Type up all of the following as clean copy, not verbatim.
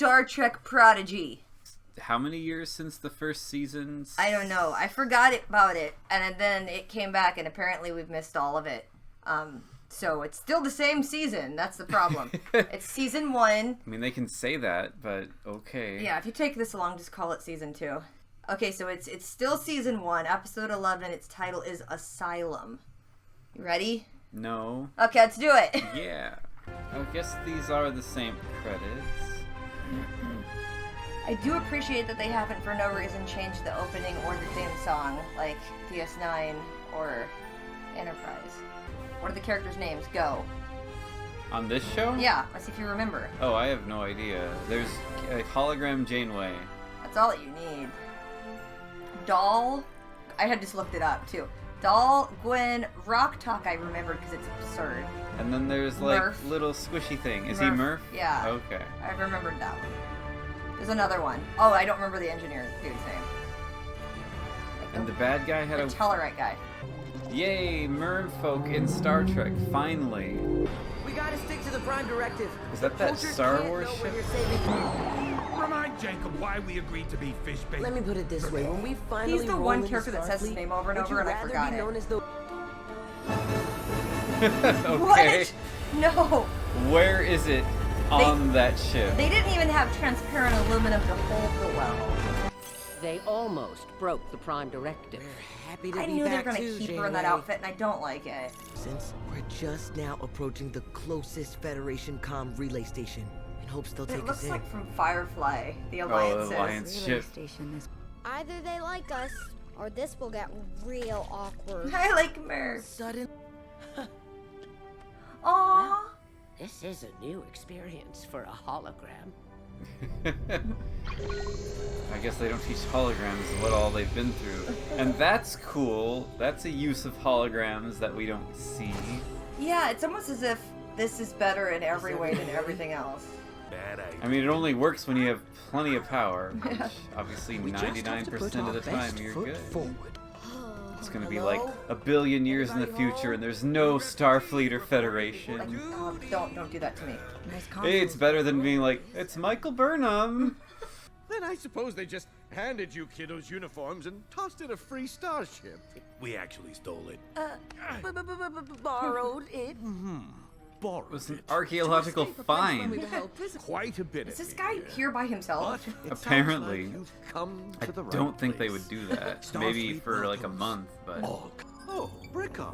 Star Trek Prodigy. How many years since the first season? I don't know. I forgot about it, and then it came back, and apparently we've missed all of it. So it's still the same season. That's the problem. It's season 1. I mean, they can say that, but okay. Yeah, if you take this long, just call it season 2. Okay, so it's still season 1, episode 11. Its title is Asylum. You ready? No. Okay, let's do it. Yeah. I guess these are the same credits. I do appreciate that they haven't, for no reason, changed the opening or the theme song, like DS9 or Enterprise. What are the characters' names? Go. On this show? Yeah, let's see if you remember. Oh, I have no idea. There's a hologram Janeway. That's all that you need. Doll. I had just looked it up, too. Doll, Gwen, Rock Talk I remembered because it's absurd. And then there's like Murph. little squishy thing. Is he Murph? Yeah. Okay. I remembered that one. There's another one. Oh, I don't remember the engineer dude's name. Like And the bad guy had the a... Tellarite guy. Yay, merfolk in Star Trek, finally. We gotta stick to the Prime Directive. Is that Cultures Star can't Wars know ship? when you're saving- Remind Jacob why we agreed to be fish bait. Let me put it this way: when we finally He's the roll one into character that says his Starfleet, name over and would over, you and I rather forgot be it. known as the... Okay. What? No. Where is it on that ship? They didn't even have transparent aluminum to hold the well. They almost broke the Prime Directive. We're happy to I be knew they were back gonna too, keep her in that Janeway. outfit, and I don't like it. Since we're just now approaching the closest Federation comm relay station, in hopes they'll It take us looks in. like from Firefly, the Oh, Alliances. the Alliance ship. Either they like us, or this will get real awkward. I like Murph. Sudden. Aww. This is a new experience for a hologram. I guess they don't teach holograms what all they've been through. And that's cool. That's a use of holograms that we don't see. Yeah, it's almost as if this is better in every way than everything else. Bad idea. I mean, it only works when you have plenty of power, which obviously We just have to put 99% of our the time best you're foot good. forward. It's gonna be Hello? like a billion years in the future and there's no Starfleet or Federation. Don't do that to me. Hey, it's better than being like, it's Michael Burnham. Then I suppose they just handed you kiddos uniforms and tossed in a free starship. We actually stole it. Borrowed it. Borrowed It was an it. archaeological find. Quite a bit Is of this it guy here. here by himself? But it sounds Apparently. like you've come I to the right don't think they place. would do that. Maybe Starfleet for like a welcomes month, but... Oh, Brickar.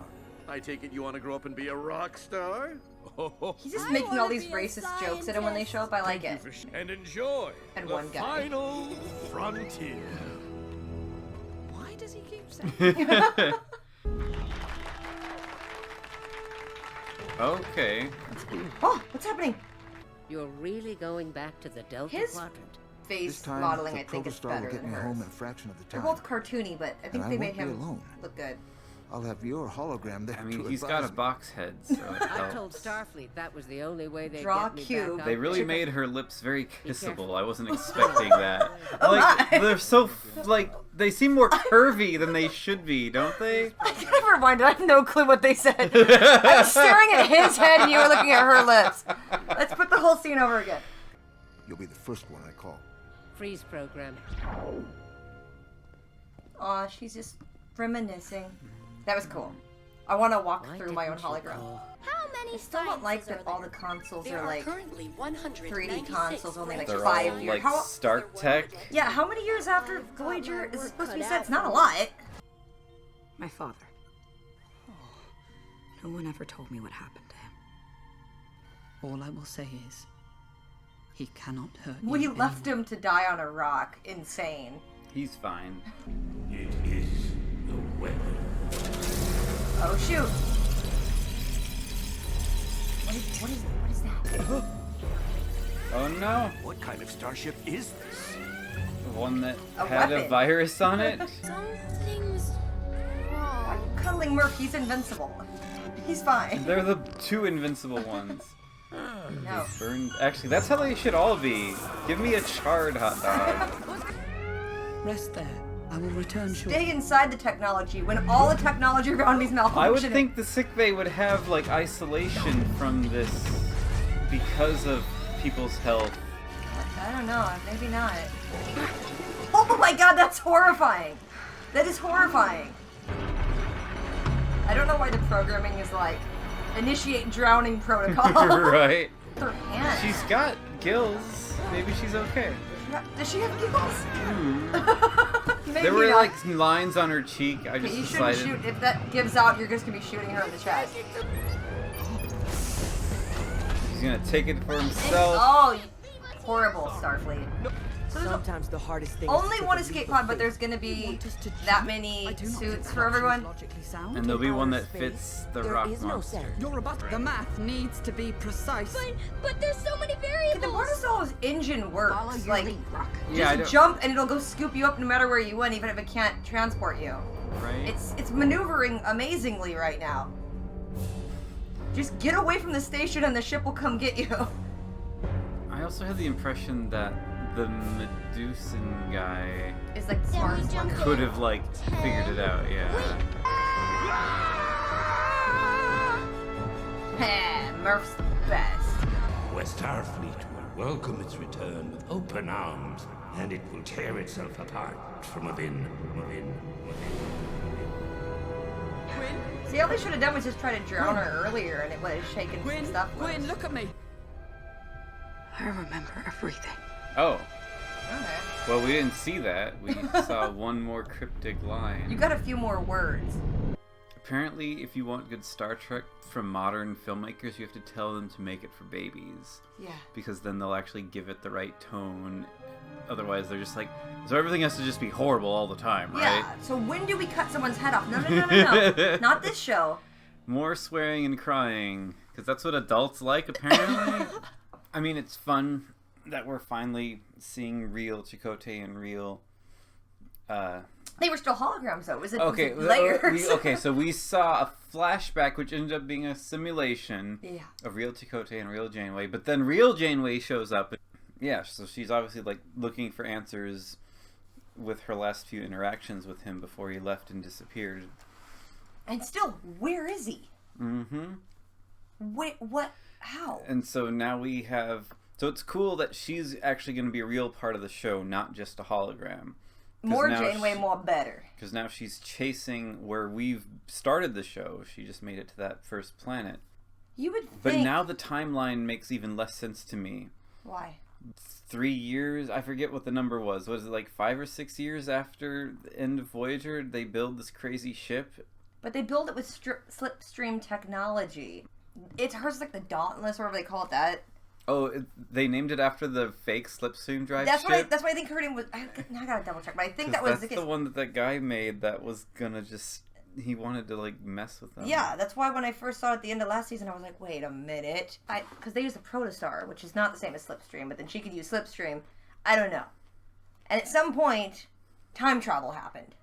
I take it you want to grow up and be a rock star? He's just I making all wanna these be a racist jokes at him when they show up. I like it. And enjoy And the one guy. final frontier. Why does he keep saying? Okay. Oh, what's happening? You're really going back to the Delta His Quadrant. face This time, modeling, the I think, is protostar will better get than me hers. home in a fraction of the They're time. both cartoony, but I think And they I made won't be him alone. look good. I'll have your hologram there I mean, to he's got advise a me. box head, so it I told helps. Starfleet that was the only way they'd Draw get me cube. back They up really there. made her lips very kissable. careful. I wasn't expecting that. Oh Like, my. they're so, like, they seem more curvy than they should be, don't they? Never mind, I have no clue what they said. I was staring at his head and you were looking at her lips. Let's put the whole scene over again. You'll be the first one I call. Freeze program. Aw, she's just reminiscing. That was cool. I want to walk Why through my own didn't you hologram. call? How many I still don't like sciences that are all there? the consoles There are are like currently 3D consoles, only like They're 5 all, years. like, How, Stark Tech. yeah, how many years after Voyager is it supposed to be cut set? out It's not a for lot. My father. No one ever told me what happened to him. All I will say is, he cannot hurt We you left anymore. him to die on a rock. Insane. He's fine. It is the weapon. Oh shoot! What is that? Oh no! What kind of starship is this? The one that A had a weapon. virus on it? Something's Why are wrong. you cuddling Murph? He's invincible. He's fine. They're the two invincible ones. No. Burned. Actually, that's how they should all be. Give me a charred hot dog. Rest there. I will return shortly. Stay inside the technology when all the technology around me's malfunctioning. I would think the sickbay would have like isolation from this because of people's health. I don't know. Maybe not. Oh my god, that's horrifying. That is horrifying. I don't know why the programming is like, initiate drowning protocol. Right. Her hands. She's got gills. Maybe she's okay. Does she have giggles? Maybe There were not. like lines on her cheek. I Okay, just you shouldn't decided. shoot. If that gives out, you're just gonna be shooting her in the chest. He's gonna take it for himself. Oh, horrible, Starfleet. So there's Sometimes the hardest thing only is to one take a escape leap of pod, but faith. there's gonna be Want us to that jump? many I do not think suits that for option is everyone. logically sound. And there'll be one that Outer fits space, the there rock is no monster. sound. You're about the math needs to be precise. But there's so many Okay, variables. then where does Solo's engine work? Follow your Like, lead, Rock. Yeah, I just don't. jump and it'll go scoop you up no matter where you went, even if it can't transport you. Right. It's maneuvering amazingly right now. Just get away from the station and the ship will come get you. I also had the impression that the Medusan guy It's like the Then we smartest one. jump could have like figured it out. Yeah. Heh, Murph's the best. West Starfleet will welcome its return with open arms, and it will tear itself apart from within. See, all they should have done was just try to drown her earlier and it would have shaken some Gwyn, stuff loose. Gwyn, look at me. I remember everything. Oh. Okay. Well, we didn't see that. We saw one more cryptic line. You got a few more words. Apparently, if you want good Star Trek from modern filmmakers, you have to tell them to make it for babies. Yeah. Because then they'll actually give it the right tone. Otherwise, they're just like, so everything has to just be horrible all the time, right? Yeah. So when do we cut someone's head off? No. Not this show. More swearing and crying. Because that's what adults like, apparently. I mean, it's fun that we're finally seeing real Chakotay and real... They were still holograms though. It was Okay, layers. so we saw a flashback which ended up being a simulation Yeah. of real Chakotay and real Janeway, but then real Janeway shows up. Yeah, so she's obviously like looking for answers with her last few interactions with him before he left and disappeared. And still, where is he? Mm-hmm. Wait, what? How? And so now we have... So it's cool that she's actually going to be a real part of the show, not just a hologram. More Janeway, more better. Because now she's chasing where we've started the show. She just made it to that first planet. You would think... But now the timeline makes even less sense to me. Why? 3 years? I forget what the number was. Was it like 5 or 6 years after the end of Voyager? They build this crazy ship? But they build it with slipstream technology. It's hers like the Dauntless, or whatever they call it that. Oh, they named it after the fake slipstream drive That's ship? what I think her name was. I gotta double check, but I think that 'Cause was that's the case. the one that that guy made that was gonna just... He wanted to like mess with them. Yeah, that's why when I first saw it at the end of last season, I was like, wait a minute. Because they used the Protostar, which is not the same as Slipstream, but then she could use Slipstream. I don't know. And at some point, time travel happened.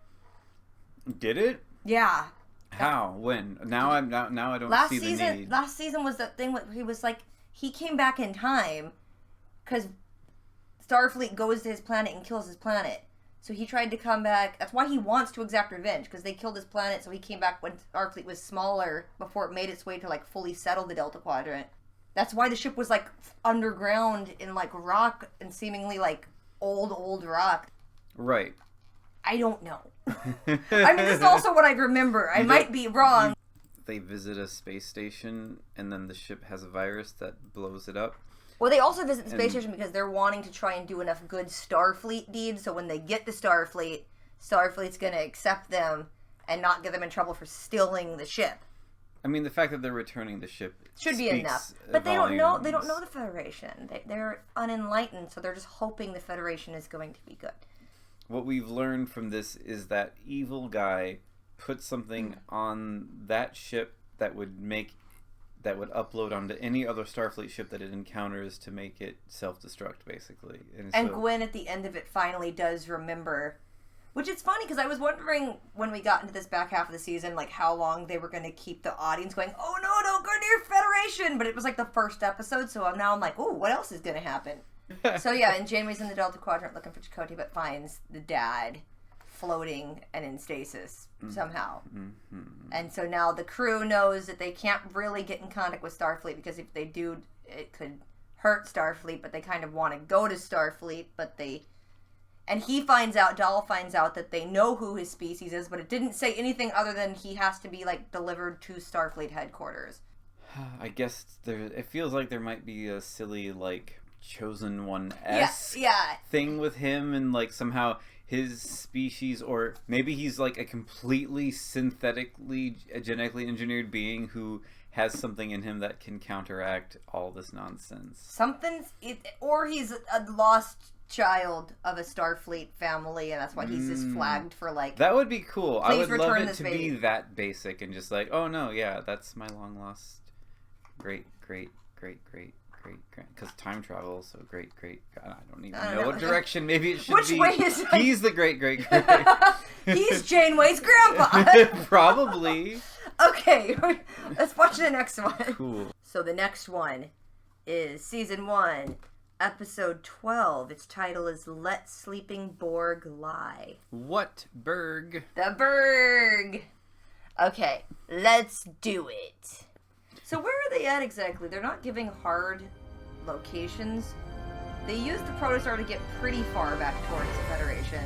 Did it? Yeah. How? When? Now I don't Last see the season, need. last season was the thing where he was like, he came back in time because Starfleet goes to his planet and kills his planet. So he tried to come back. That's why he wants to exact revenge, because they killed his planet, so he came back when Starfleet was smaller before it made its way to like fully settle the Delta Quadrant. That's why the ship was like underground in like rock and seemingly like old rock. Right. I don't know. I mean, this is also what I remember. I might be wrong. They visit a space station, and then the ship has a virus that blows it up. Well, they also visit the space station because they're wanting to try and do enough good Starfleet deeds, so when they get to Starfleet, Starfleet's going to accept them and not get them in trouble for stealing the ship. I mean, the fact that they're returning the ship Should be speaks enough. But they don't know volumes. the Federation. They're unenlightened, so they're just hoping the Federation is going to be good. What we've learned from this is that evil guy put something on that ship that would upload onto any other Starfleet ship that it encounters to make it self-destruct, basically. And so, Gwen, at the end of it, finally does remember. Which is funny, because I was wondering when we got into this back half of the season, like, how long they were going to keep the audience going, oh no, don't go near Federation! But it was like the first episode, so now I'm like, oh, what else is going to happen? So yeah, and Janeway's in the Delta Quadrant looking for Chakotay, but finds the dad floating and in stasis somehow. Mm-hmm. And so now the crew knows that they can't really get in contact with Starfleet, because if they do, it could hurt Starfleet, but they kind of want to go to Starfleet, but they... And he finds out, Dahl finds out that they know who his species is, but it didn't say anything other than he has to be, like, delivered to Starfleet headquarters. I guess it feels like there might be a silly, like, Chosen One-esque thing with him, and, like, somehow his species, or maybe he's, like, a completely synthetically, genetically engineered being who has something in him that can counteract all this nonsense. Or he's a lost child of a Starfleet family, and that's why he's just flagged for, like... That would be cool. I would love it to baby. be that basic and just like, oh no, yeah, that's my long lost great because time travel, so great. I don't even know what direction. Maybe it should be. Which way is he's the great. He's Janeway's grandpa. Probably. Okay, let's watch the next one. Cool. So the next one is season 1, episode 12. Its title is "Let Sleeping Borg Lie." What Berg? The Borg. Okay, let's do it. So where are they at exactly? They're not giving hard locations. They used the Protostar to get pretty far back towards the Federation.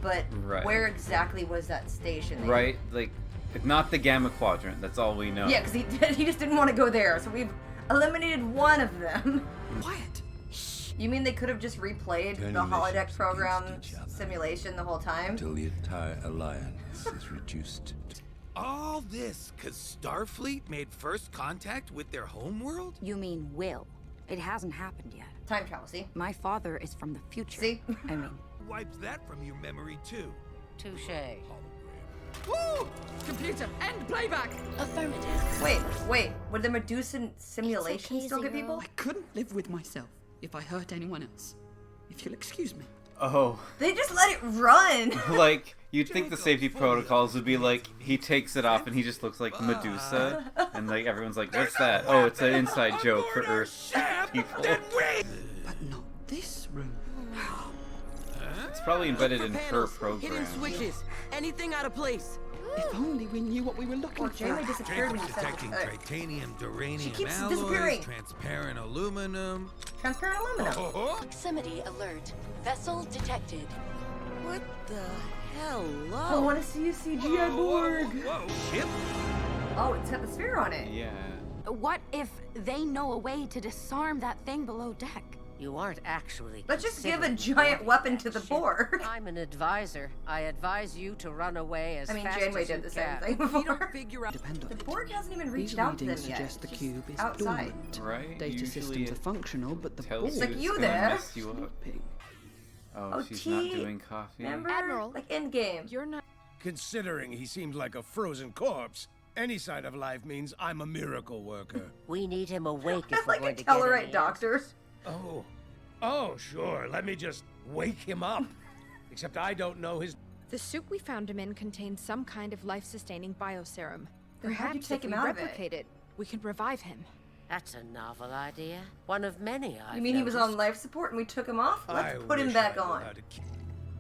But where exactly was that station? Right, like, if not the Gamma Quadrant, that's all we know. Yeah, because he just didn't want to go there, so we've eliminated one of them. Quiet. Shh. You mean they could have just replayed the holodeck program simulation the whole time? Until the entire alliance is reduced. All this because Starfleet made first contact with their homeworld? You mean will. It hasn't happened yet. Time travel, see? My father is from the future. See? I mean... Wiped that from your memory, too. Touché. Woo! Computer, end playback! Affirmative. Wait. Would the Medusan simulation still get people? I couldn't live with myself if I hurt anyone else. If you'll excuse me. Oh. They just let it run! Like, you'd think the safety protocols would be like, he takes it off and he just looks like Medusa. And like, everyone's like, what's that? Oh, it's an inside joke for Earth people. But not this room. It's probably embedded in her program. Hidden switches. Anything out of place. If only we knew what we were looking for. Janeway disappeared when you said Detecting titanium, duranium keeps alloys, disappearing. transparent aluminum. Transparent aluminum. Proximity alert. Vessel detected. What the hell? I want to see a CGI Borg. Whoa, ship? Oh, it's got the sphere on it. Yeah. What if they know a way to disarm that thing below deck? You aren't actually. Let's just give a considering giant boarding weapon that to the ship. Borg. I'm an advisor. I advise you to run away as fast Janeway as you did the same can. thing If you before. don't figure out The Borg hasn't even These reached out to them readings yet. suggest the It's cube is outside. dormant. Right? Data Usually systems are functional, but the tells Borg It's like it's you gonna there. mess you up. sleeping. Oh, she's not doing coffee. Remember? Admiral. Like Endgame. You're not. Considering he seemed like a frozen corpse, any sign of life means I'm a miracle worker. We need him awake if That's we're like a going to get Tellarite any doctor. Oh, sure. Let me just wake him up. Except I don't know his... The suit we found him in contained some kind of life-sustaining bioserum. Then how'd you Perhaps take if him we out of it? replicate it, we can revive him. That's a novel idea. One of many I've You mean he was on noticed. life support and we took him off? I Let's put him wish back I knew on. how to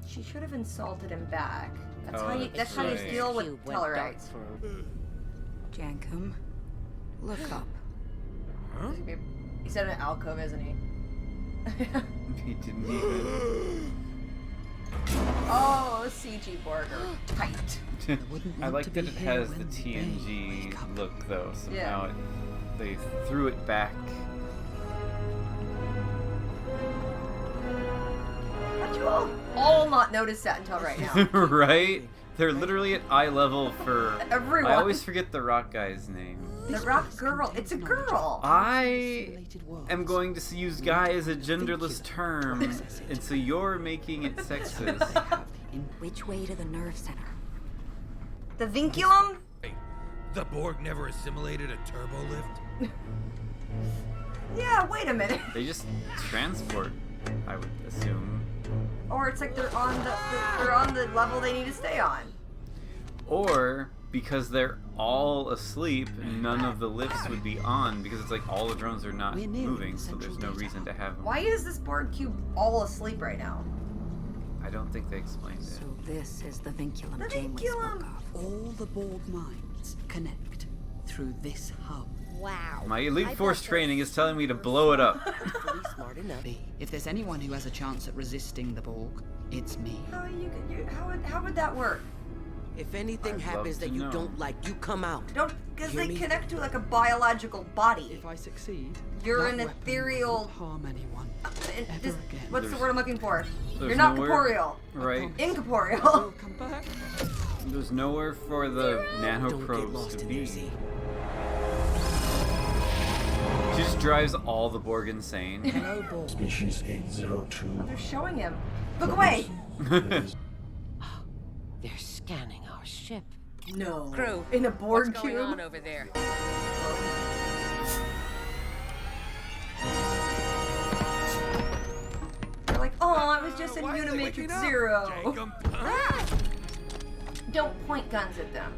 She should have insulted him back. That's Oh, how you. That's how you right. deal with Cube went dark Tellarites. for Jankum, look up. He's in an alcove, isn't he? He didn't even. Oh, CG Borg are tight. I like that it has the TNG look though. Somehow they threw it back. How'd you all not notice that until right now? Right? They're literally at eye level for Everyone. I always forget the rock guy's name. The rock girl. It's a girl. I am going to use guy as a genderless term, and so you're making it sexist. In which way to the nerve center? The vinculum? The Borg never assimilated a turbo lift? Yeah, wait a minute. They just transport, I would assume. Or it's like they're on the level they need to stay on. Or because they're all asleep, none of the lifts would be on because it's like all the drones are not moving, so there's no reason to have them. Why is this Borg cube all asleep right now? I don't think they explained it. So this is the vinculum The Janeway vinculum! spoke of. All the Borg minds connect through this hub. Wow. My Elite Force training is telling me to blow it up. Smart enough. If there's anyone who has a chance at resisting the Borg, it's me. How would that work? If anything I'd happens love that to you know. don't like, you come out. Because Hear they me? connect to like a biological body. If I succeed, You're that an weapon ethereal. won't harm anyone. This- again. what's the There's- word I'm looking for? there's You're not nowhere- corporeal. Right. Incorporeal. We'll come back. There's nowhere for the nano Don't get probes lost to in be. there, Z. She just drives all the Borg insane. Hello, Borg. Species 802. They're showing him. Look away. They're scanning our ship. No. Crew, In a Borg what's going cube. on over there? They're like, oh, it was just a Unimatrix Zero. Ah! Don't point guns at them.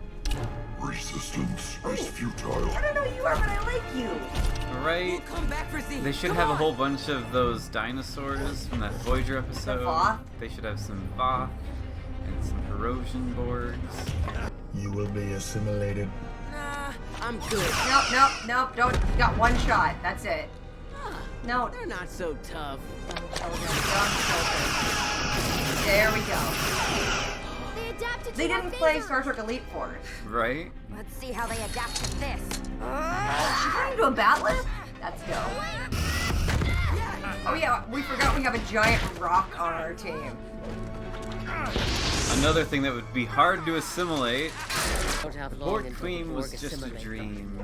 Resistance is futile. I don't know who you are, but I like you. Right? Come back for Z. They should have a whole bunch of those dinosaurs from that Voyager episode. Voth? They should have some Voth and some Corrosion Borgs. You will be assimilated. Nah, I'm good. Nope. Don't. You got one shot. That's it. No. They're not so tough. There we go. They adapted They to our didn't play favor. Star Trek Elite Force. Right? Let's see how they adapt to this. She turned into a batlet? Let's go. Oh yeah, we forgot we have a giant rock on our team. Another thing that would be hard to assimilate. Don't have The long Borg until Queen the was Borg just a assimilate them. dream.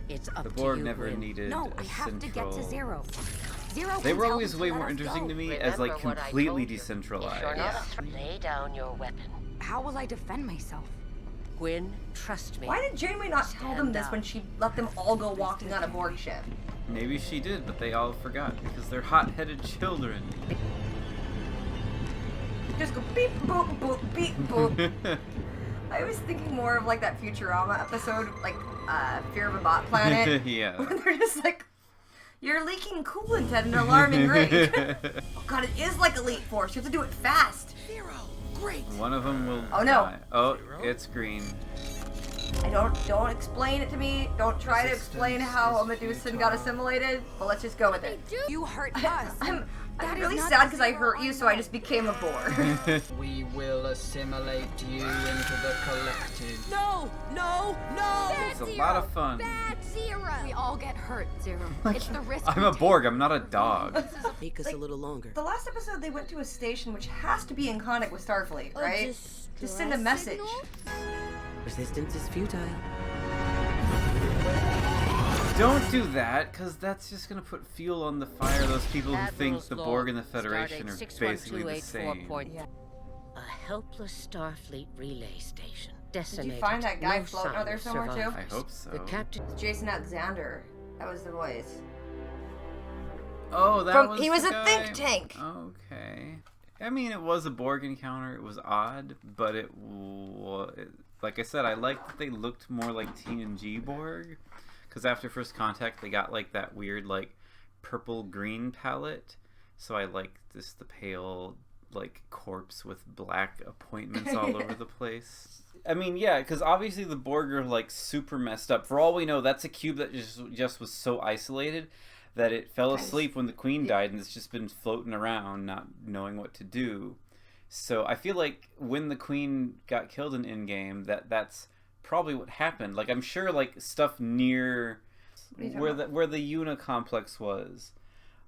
It's up The to Borg you, never Gwen. needed No, a I have to get to central. Zero. Zero They can were tell always them way to more let us interesting go. to me as like Remember what I completely told you. If decentralized. you're not lay down your weapon. How will I defend myself? Gwen, trust me. Why did Janeway not tell them this Stand when she let them all go walking on a Borg ship? Maybe she did, but they all forgot because they're hot-headed children. Just go beep boop boop beep boop. I was thinking more of like that Futurama episode, like Fear of a Bot Planet. Yeah. Where they're just like, you're leaking coolant at an alarming rate. Oh god, it is like Elite Force. You have to do it fast. One of them will. Oh, no. die. Oh, it's green. I don't explain it to me. Don't try to explain how a Medusan got assimilated. But let's just go with it. You hurt us. I'm That is really not sad the because I Zero hurt you, I so I know. just became a Borg. We will assimilate you into the collective. No! It's a lot of fun. Bad Zero. We all get hurt, Zero. It's the risk. I'm we a take. Borg. I'm not a dog. Take us a little longer. The last episode, they went to a station which has to be in contact with Starfleet, A right? To send a message. signal? Resistance is futile. Don't do that, because that's just going to put fuel on the fire of those people who think Admiral's the log, Borg and the Federation are stardate basically the 61284. same. A helpless Starfleet relay station. Did Decimated. you find that guy No floating sign out there of somewhere too? survivors. I hope so. The captain. Jason Alexander. That was the voice. Oh, that From- was he was the a guy? think tank. Okay. I mean, it was a Borg encounter. It was odd, but like I said, I liked that they looked more like TNG Borg. Because after First Contact, they got like that weird like purple-green palette. So I liked the pale like corpse with black appointments all over the place. I mean, yeah, because obviously the Borg are like super messed up. For all we know, that's a cube that just was so isolated that it fell asleep when the Queen died, and it's just been floating around, not knowing what to do. So I feel like when the Queen got killed in Endgame, that's probably what happened. Like I'm sure, like stuff near where the Una complex was,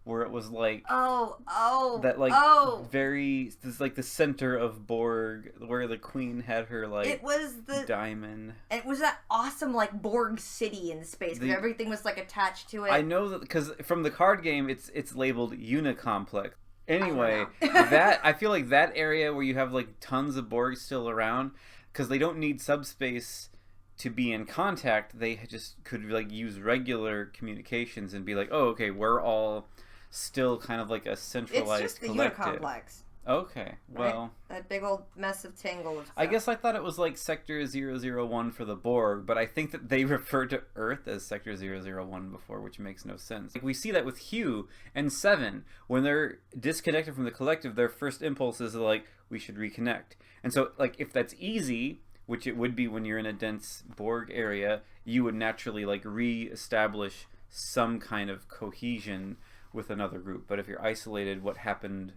where it was like that like very this like the center of Borg, where the Queen had her like it was the diamond. It was that awesome like Borg city in space because everything was like attached to it. I know that because from the card game, it's labeled Una complex. Anyway, that I feel like that area where you have like tons of Borg still around, because they don't need subspace to be in contact. They just could like use regular communications and be like, oh, okay, we're all still kind of like a centralized it's just the collective. Unicomplex. Okay, well, right? That big old mess of tangle of stuff. I guess I thought it was like Sector 001 for the Borg, but I think that they referred to Earth as Sector 001 before, which makes no sense. Like, we see that with Hugh and Seven. When they're disconnected from the collective, their first impulse is like, we should reconnect. And so, like, if that's easy, which it would be when you're in a dense Borg area, you would naturally like re-establish some kind of cohesion with another group. But if you're isolated, what happened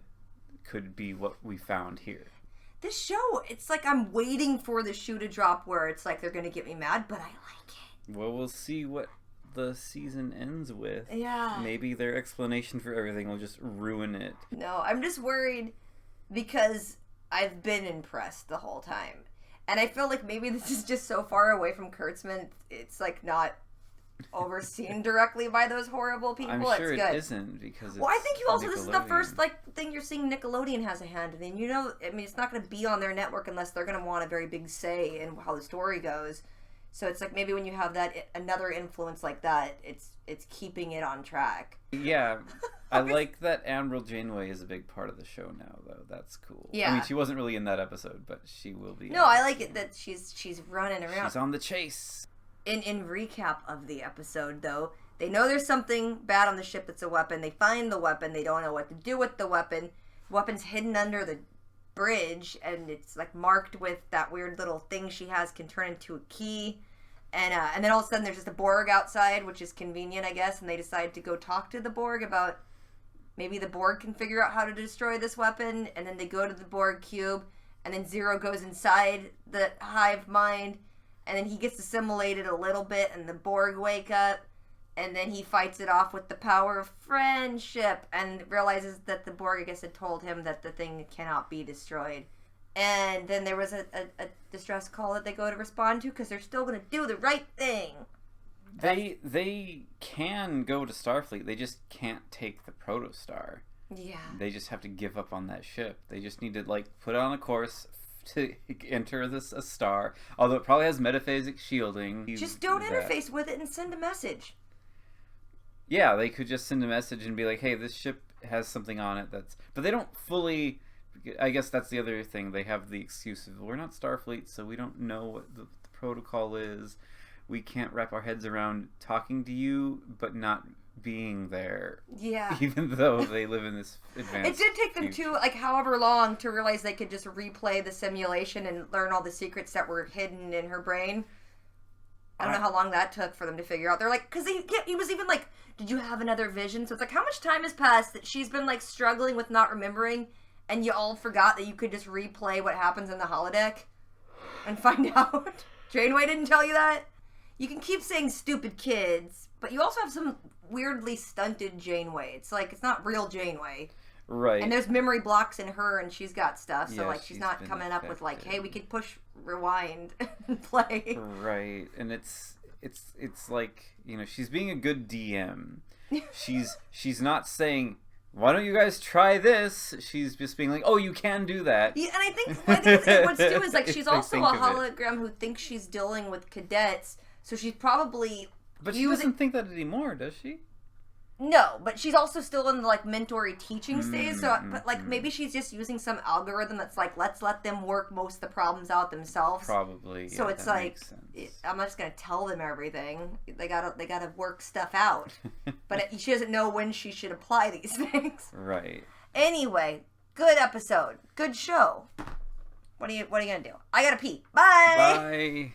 could be what we found here. This show, it's like I'm waiting for the shoe to drop where it's like they're going to get me mad, but I like it. Well, we'll see what the season ends with. Yeah. Maybe their explanation for everything will just ruin it. No, I'm just worried because I've been impressed the whole time. And I feel like maybe this is just so far away from Kurtzman, it's like not overseen directly by those horrible people. I'm sure it's good. It isn't because well, I think you also, this is the first Nickelodeon. like thing you're seeing Nickelodeon has a hand in. And you know, I mean, it's not going to be on their network unless they're going to want a very big say in how the story goes. So it's like maybe when you have that another influence like that, it's keeping it on track. Yeah, I like that Admiral Janeway is a big part of the show now, though. That's cool. Yeah. I mean, she wasn't really in that episode, but she will be. No, I like it that she's running around. She's on the chase. In recap of the episode, though, they know there's something bad on the ship that's a weapon. They find the weapon. They don't know what to do with the weapon. The weapon's hidden under the bridge, and it's like marked with that weird little thing she has can turn into a key. And then all of a sudden there's just a Borg outside, which is convenient, I guess, and they decide to go talk to the Borg about maybe the Borg can figure out how to destroy this weapon, and then they go to the Borg cube, and then Zero goes inside the hive mind, and then he gets assimilated a little bit, and the Borg wake up, and then he fights it off with the power of friendship, and realizes that the Borg, I guess, had told him that the thing cannot be destroyed. And then there was a distress call that they go to respond to because they're still going to do the right thing. They can go to Starfleet. They just can't take the Protostar. Yeah. They just have to give up on that ship. They just need to like put on a course to enter a star. Although it probably has metaphasic shielding. Just don't interface with it and send a message. Yeah, they could just send a message and be like, "Hey, this ship has something on it that's." But they don't fully. I guess that's the other thing. They have the excuse of, we're not Starfleet, so we don't know what the protocol is. We can't wrap our heads around talking to you, but not being there. Yeah. Even though they live in this advanced It did take them future. like however long to realize they could just replay the simulation and learn all the secrets that were hidden in her brain. I don't know how long that took for them to figure out. They're like, because he was even like, did you have another vision? So it's like, how much time has passed that she's been like struggling with not remembering, and you all forgot that you could just replay what happens in the holodeck and find out? Janeway didn't tell you that? You can keep saying stupid kids, but you also have some weirdly stunted Janeway. It's like, it's not real Janeway. Right. And there's memory blocks in her, and she's got stuff, so Yeah, like she's not been coming up with like, affected. hey, we could push rewind and play. Right, and it's like, you know, she's being a good DM. She's not saying, why don't you guys try this? She's just being like, oh, you can do that. Yeah, and I think what's too is like she's I also think a of it. hologram who thinks she's dealing with cadets, so she's probably But she doesn't think that anymore, does she? No, but she's also still in the like mentory teaching stage. So, but like maybe she's just using some algorithm that's like, let's let them work most of the problems out themselves. Probably. So yeah, it's that like makes sense. I'm not just gonna tell them everything. They gotta work stuff out. But she doesn't know when she should apply these things. Right. Anyway, good episode, good show. What are you gonna do? I gotta pee. Bye. Bye.